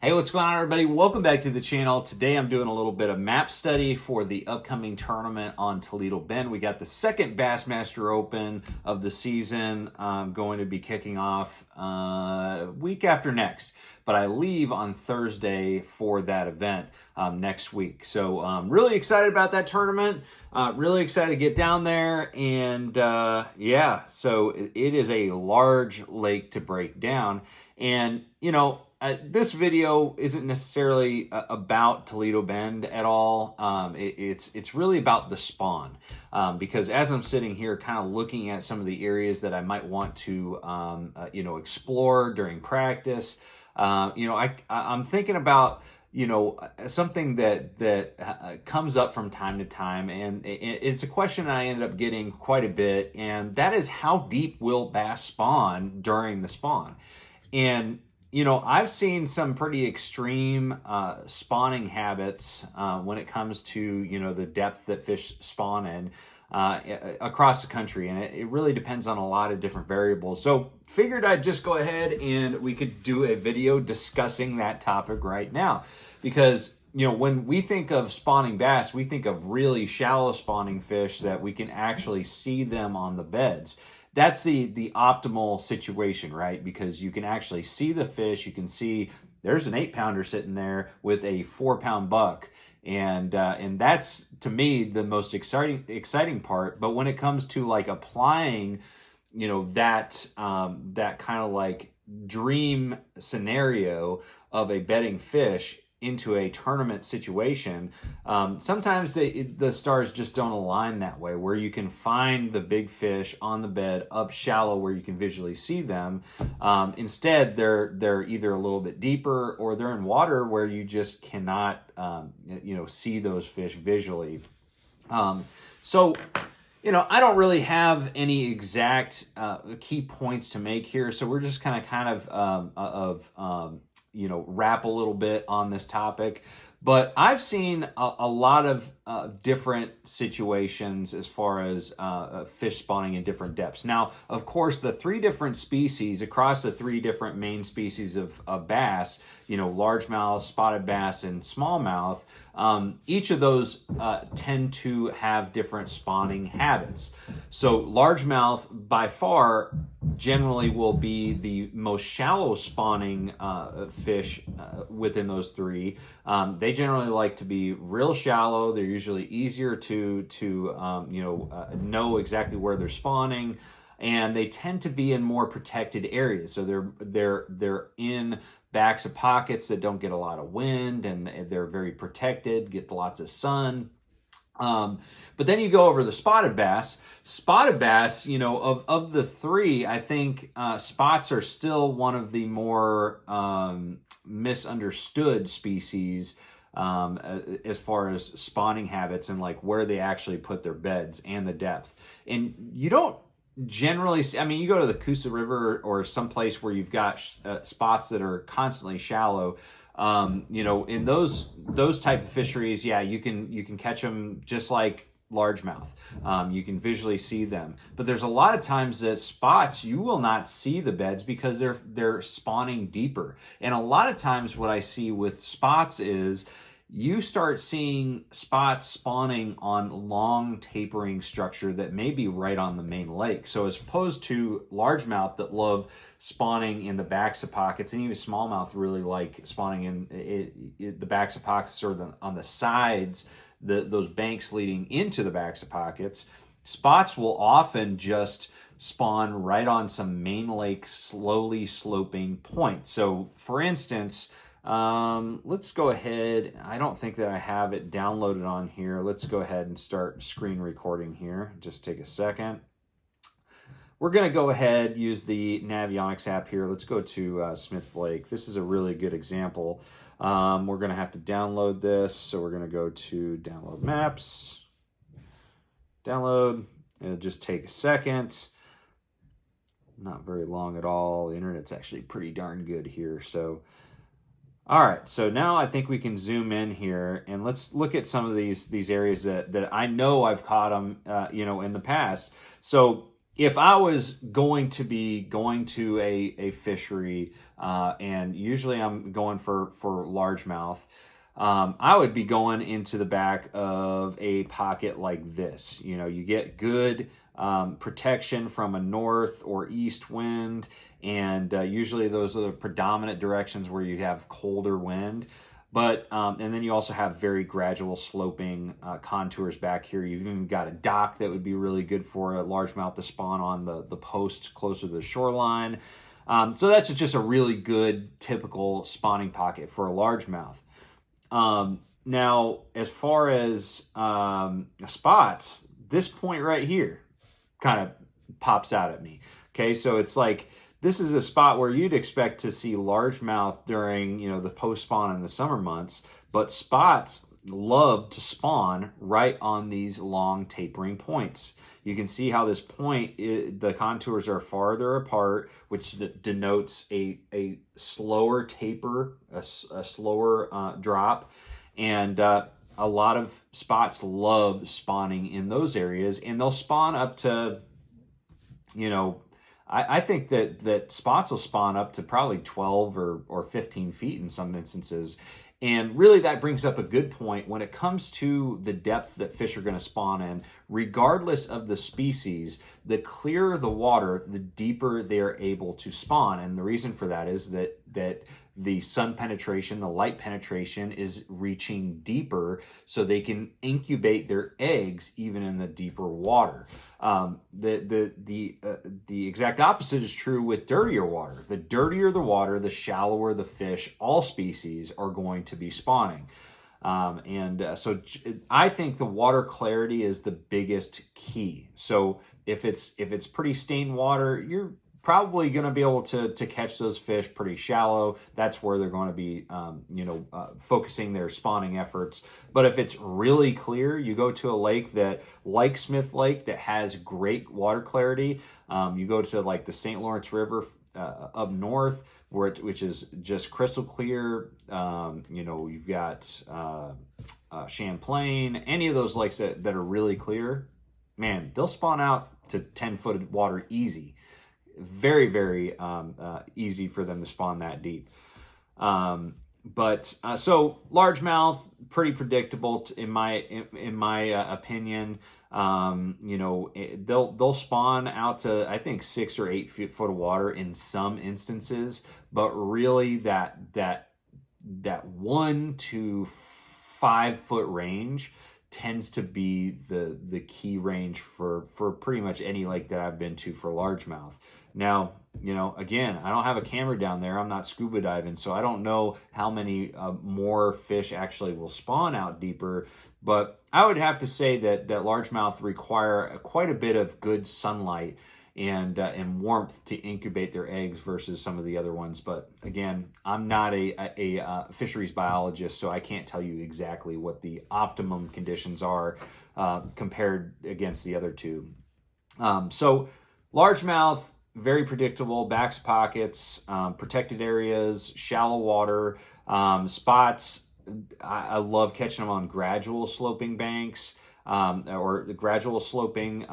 Hey, what's going on, everybody? Welcome back to the channel. Today I'm doing a little bit of map study for the upcoming tournament on Toledo Bend. We got the second Bassmaster Open of the season going to be kicking off week after next. But I leave on Thursday for that event next week. So I'm really excited about that tournament. Really excited to get down there. And yeah, so it is a large lake to break down. And, you know, this video isn't necessarily about Toledo Bend at all. It's really about the spawn, because as I'm sitting here kind of looking at some of the areas that I might want to explore during practice, I'm thinking about something that comes up from time to time, and it's a question I ended up getting quite a bit, and that is, how deep will bass spawn during the spawn? And I've seen some pretty extreme spawning habits when it comes to, the depth that fish spawn in across the country. And it really depends on a lot of different variables. So figured I'd just go ahead and we could do a video discussing that topic right now. Because, when we think of spawning bass, we think of really shallow spawning fish that we can actually see them on the beds. That's the optimal situation, right? Because you can actually see the fish. You can see there's an 8-pounder sitting there with a 4-pound buck. And that's, to me, the most exciting part. But when it comes to like applying, that kind of like dream scenario of a bedding fish into a tournament situation, sometimes the stars just don't align that way, where you can find the big fish on the bed up shallow where you can visually see them. Instead, they're either a little bit deeper, or they're in water where you just cannot see those fish visually. So I don't really have any exact key points to make here, so we're just kind of wrap a little bit on this topic. But I've seen a lot of different situations as far as fish spawning in different depths. Now, of course, the 3 different species across the 3 different main species of bass, largemouth, spotted bass, and smallmouth, each of those tend to have different spawning habits. So largemouth, by far, generally will be the most shallow spawning fish within those 3. They generally like to be real shallow. They're usually easier to know exactly where they're spawning, and they tend to be in more protected areas. So they're in backs of pockets that don't get a lot of wind, and they're very protected, get lots of sun. But then you go over the spotted bass. Spotted bass, of the 3, I think spots are still one of the more misunderstood species as far as spawning habits and like where they actually put their beds and the depth. And you don't generally see, you go to the Coosa River or someplace where you've got spots that are constantly shallow. In those type of fisheries, yeah, you can catch them just like largemouth. You can visually see them, but there's a lot of times that spots you will not see the beds because they're spawning deeper. And a lot of times what I see with spots is you start seeing spots spawning on long tapering structure that may be right on the main lake. So as opposed to largemouth that love spawning in the backs of pockets, and even smallmouth really like spawning in the backs of pockets or on the sides, those banks leading into the backs of pockets, spots will often just spawn right on some main lake slowly sloping points. So for instance, let's go ahead. I don't think that I have it downloaded on here. Let's go ahead and start screen recording here. Just take a second. We're going to go ahead, use the Navionics app here. Let's go to Smith Lake. This is a really good example. We're going to have to download this. So we're going to go to download maps, download. It'll just take a second. Not very long at all. The internet's actually pretty darn good here. So all right, so now I think we can zoom in here and let's look at some of these areas that I know I've caught them, in the past. So if I was going to a fishery, and usually I'm going for largemouth, I would be going into the back of a pocket like this. You know, you get good protection from a north or east wind, and usually those are the predominant directions where you have colder wind. But and then you also have very gradual sloping contours back here. You've even got a dock that would be really good for a largemouth to spawn on, the posts closer to the shoreline. So that's just a really good typical spawning pocket for a largemouth. Now, as far as spots, this point right here kind of pops out at me. Okay, so it's like, this is a spot where you'd expect to see largemouth during, you know, the post-spawn in the summer months, but spots love to spawn right on these long tapering points. You can see how this point, the contours are farther apart, which denotes a slower taper, a slower drop, and a lot of spots love spawning in those areas, and they'll spawn up to, you know, I think that spots will spawn up to probably 12 or 15 feet in some instances. And really that brings up a good point when it comes to the depth that fish are going to spawn in. Regardless of the species, the clearer the water, the deeper they're able to spawn. And the reason for that is that the sun penetration, the light penetration is reaching deeper, so they can incubate their eggs even in the deeper water. The exact opposite is true with dirtier water. The dirtier the water, the shallower the fish, all species are going to be spawning. So I think the water clarity is the biggest key. So if it's pretty stained water, you're probably going to be able to catch those fish pretty shallow. That's where they're going to be, focusing their spawning efforts. But if it's really clear, you go to a lake like Smith Lake, that has great water clarity. You go to like the St. Lawrence River up north, which is just crystal clear. You've got Champlain, any of those lakes that are really clear, man, they'll spawn out to 10-foot of water easy. Very, very easy for them to spawn that deep. So largemouth, pretty predictable in my opinion. They'll spawn out to, I think, 6 or 8 foot of water in some instances, but really that 1 to 5 foot range tends to be the key range for pretty much any lake that I've been to for largemouth. Now, again, I don't have a camera down there. I'm not scuba diving, so I don't know how many more fish actually will spawn out deeper. But I would have to say that largemouth require quite a bit of good sunlight and warmth to incubate their eggs versus some of the other ones. But again, I'm not a fisheries biologist, so I can't tell you exactly what the optimum conditions are compared against the other two. So largemouth, very predictable, backs of pockets, protected areas, shallow water, spots. I love catching them on gradual sloping banks, or gradual sloping,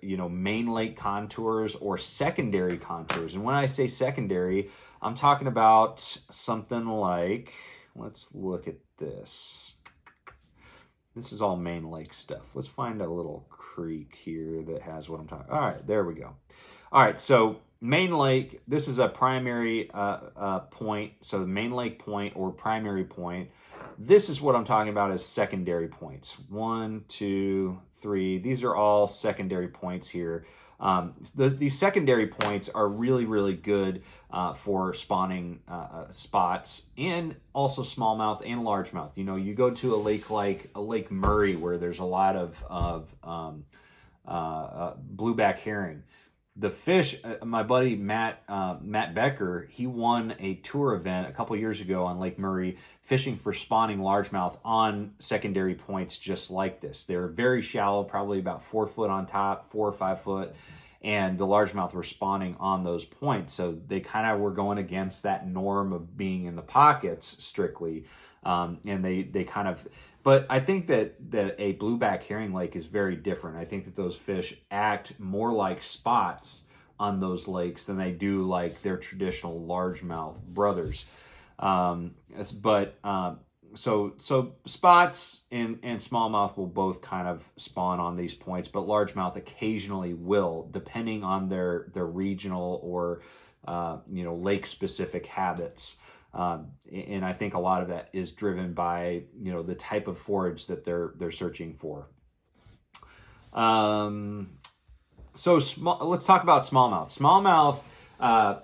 main lake contours or secondary contours. And when I say secondary, I'm talking about something like, let's look at this. This is all main lake stuff. Let's find a little creek here that has what I'm talking. All right, there we go. All right, so main lake, this is a primary point, so the main lake point or primary point. This is what I'm talking about as secondary points. 1, 2, 3. These are all secondary points here. These secondary points are really, really good for spawning spots, and also smallmouth and largemouth. You go to a lake like a Lake Murray, where there's a lot of blueback herring. The fish, my buddy Matt Becker, he won a tour event a couple years ago on Lake Murray, fishing for spawning largemouth on secondary points just like this. They're very shallow, probably about 4 foot on top, 4 or 5 foot, and the largemouth were spawning on those points. So they kind of were going against that norm of being in the pockets strictly. And they kind of, but I think that a blueback herring lake is very different. I think that those fish act more like spots on those lakes than they do like their traditional largemouth brothers. So spots and smallmouth will both kind of spawn on these points, but largemouth occasionally will, depending on their regional or lake specific habits. And I think a lot of that is driven by the type of forage that they're searching for. Let's talk about smallmouth. Smallmouth.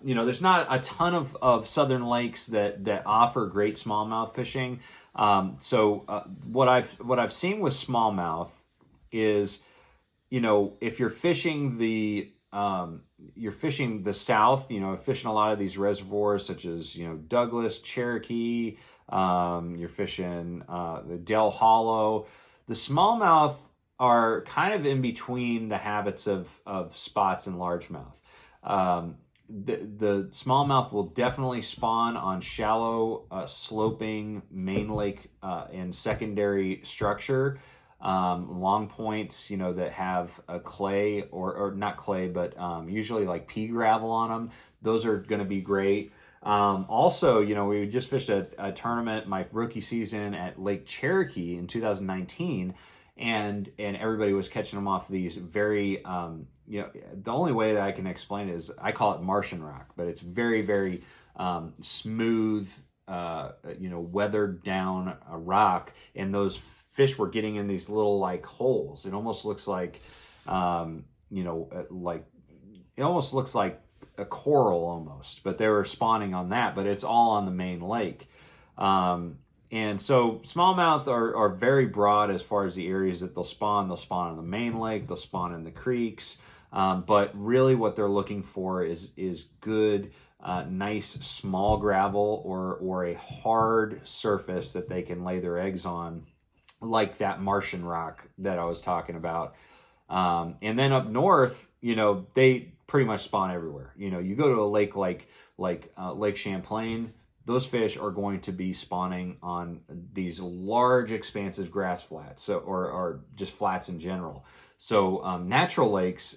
There's not a ton of southern lakes that offer great smallmouth fishing. What I've seen with smallmouth is, if you're fishing the south, fishing a lot of these reservoirs such as, Douglas, Cherokee, you're fishing the Del Hollow. The smallmouth are kind of in between the habits of spots and largemouth. The smallmouth will definitely spawn on shallow, sloping main lake and secondary structure, long points, that have a clay or not clay, but usually like pea gravel on them. Those are going to be great. Also, we just fished a tournament my rookie season at Lake Cherokee in 2019. And everybody was catching them off these very, the only way that I can explain it is I call it Martian rock, but it's very, very smooth, weathered down rock. And those fish were getting in these little like holes. It almost looks like, it almost looks like a coral almost, but they were spawning on that, but it's all on the main lake. And so smallmouth are very broad as far as the areas that they'll spawn. They'll spawn on the main lake, they'll spawn in the creeks, but really what they're looking for is good, nice small gravel or a hard surface that they can lay their eggs on, like that Martian rock that I was talking about. And then up north, they pretty much spawn everywhere. You go to a lake like Lake Champlain, those fish are going to be spawning on these large, expansive grass flats, or just flats in general. So natural lakes,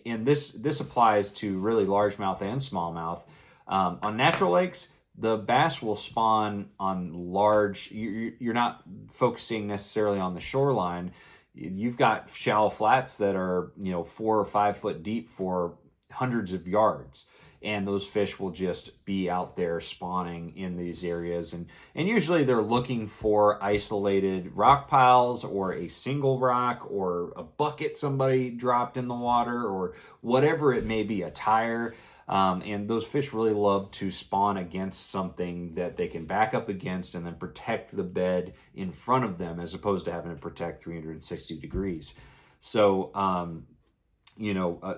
and this applies to really largemouth and smallmouth. On natural lakes, the bass will spawn on large. You're not focusing necessarily on the shoreline. You've got shallow flats that are 4 or 5 foot deep for hundreds of yards. And those fish will just be out there spawning in these areas. And usually they're looking for isolated rock piles or a single rock or a bucket somebody dropped in the water or whatever it may be, a tire. And those fish really love to spawn against something that they can back up against and then protect the bed in front of them, as opposed to having to protect 360 degrees. So,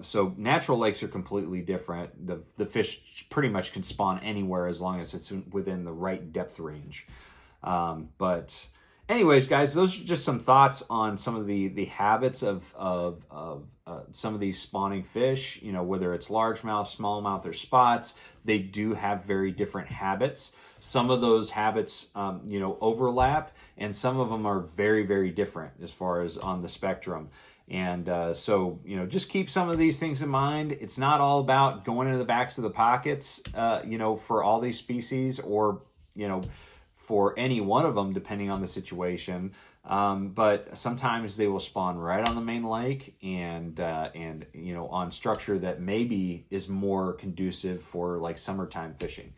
so natural lakes are completely different. The fish pretty much can spawn anywhere as long as it's within the right depth range. But anyways, guys, those are just some thoughts on some of the habits of some of these spawning fish. Whether it's largemouth, smallmouth, or spots, they do have very different habits. Some of those habits, overlap, and some of them are very, very different as far as on the spectrum. And so, just keep some of these things in mind. It's not all about going into the backs of the pockets, for all these species or, for any one of them, depending on the situation. But sometimes they will spawn right on the main lake and on structure that maybe is more conducive for like summertime fishing.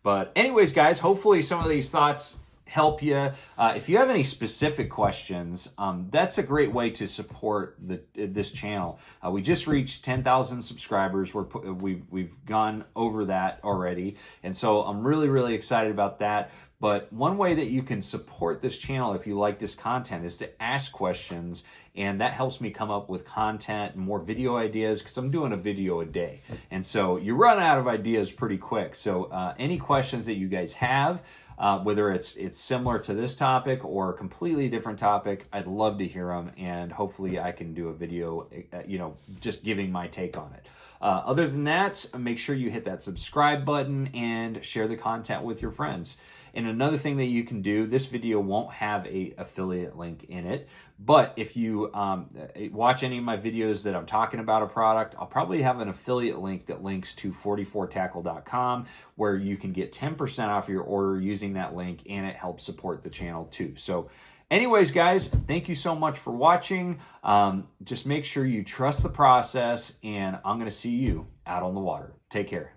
But anyways, guys, hopefully some of these thoughts help you. If you have any specific questions, that's a great way to support this channel. We just reached 10,000 subscribers. We've gone over that already, and so I'm really, really excited about that. But one way that you can support this channel if you like this content is to ask questions, and that helps me come up with content and more video ideas, because I'm doing a video a day. And so you run out of ideas pretty quick. So any questions that you guys have, whether it's similar to this topic or a completely different topic, I'd love to hear them, and hopefully I can do a video, just giving my take on it. Other than that, make sure you hit that subscribe button and share the content with your friends. And another thing that you can do, this video won't have a affiliate link in it, but if you watch any of my videos that I'm talking about a product, I'll probably have an affiliate link that links to 44tackle.com, where you can get 10% off your order using that link, and it helps support the channel too. So anyways, guys, thank you so much for watching. Just make sure you trust the process, and I'm going to see you out on the water. Take care.